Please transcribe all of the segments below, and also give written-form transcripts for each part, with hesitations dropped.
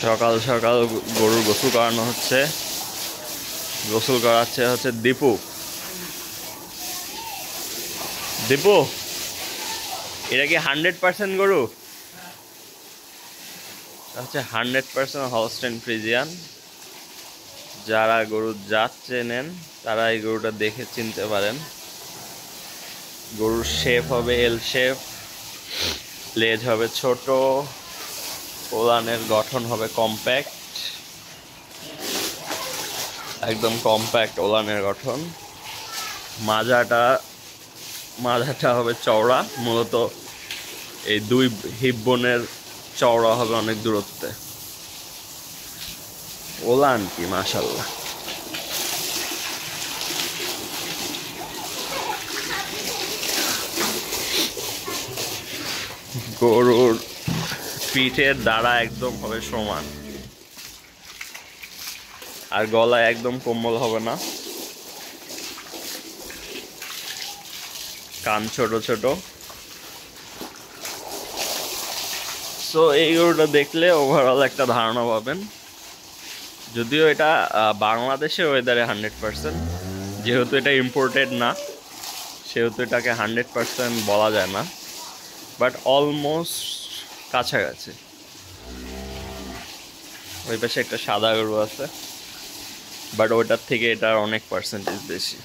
সকাল সকাল গরুর গোসল করানো হচ্ছে। গোসল করাচ্ছে হচ্ছে দীপু। দীপু, এটা কি 100% গরু? হচ্ছে 100% হলস্টাইন ফ্রিজিয়ান। যারা গরুর জাত চেনেন তারা এই গরুটা দেখে চিনতে পারেন। গরুর শেপ হবে এল শেপ, লেজ হবে ছোট, ওলানের গঠন হবে কম্প্যাক্ট, একদম কম্প্যাক্ট ওলানের গঠন। মাজাটা হবে চওড়া, মূলত এই দুই হিপ বোনের চওড়া হবে অনেক দূরত্বে। ওলান কি মাশাআল্লাহ। গরুর পিঠের দ্বারা একদম হবে সমান, আর গলায় একদম কোমল হবে না। কান ছোট ছোট। সো এই গরুটা দেখলে ওভারঅল একটা ধারণা পাবেন। যদিও এটা বাংলাদেশের ওয়েদারে 100%, যেহেতু এটা ইম্পোর্টেড না সেহেতু এটাকে 100% বলা যায় না, বাট অলমোস্ট কাছাকাছি। ওই পাশে একটা সাদা গরু আছে, বাট ওইটার থেকে এটার অনেক পার্সেন্টেজ বেশি।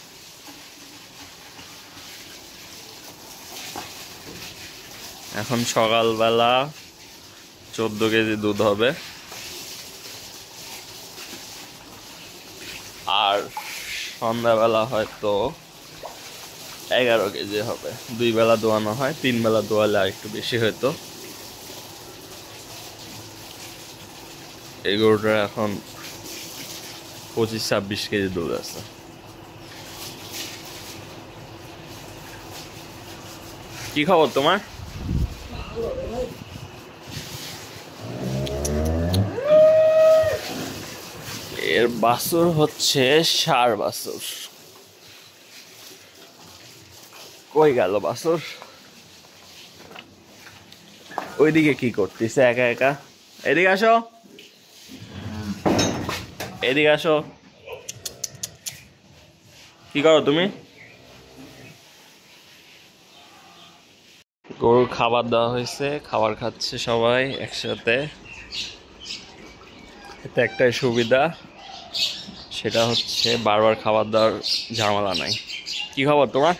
এখন সকালবেলা 14 কেজি দুধ হবে, আর সন্ধ্যাবেলা হয়তো 11 কেজি হবে। 2 বেলা দোয়ানো হয়, 3 বেলা দোয়ালে আর একটু বেশি হয়তো। এই গরুটার এখন 25-26 কেজি দুধ আছে। কি খবর তোমার? এর বাছুর হচ্ছে ষাঁড় বাছুর। কই গেল বাছুর? ওইদিকে কি করতেছে একা একা? এদিকে আসো, এদিকে আসো। কি করো তুমি? গরুর খাবার দেওয়া হয়েছে, খাবার খাচ্ছে সবাই একসাথে। এতে একটাই সুবিধা, সেটা হচ্ছে বারবার খাবার দেওয়ার ঝামেলা নাই। কি খবর তোমার?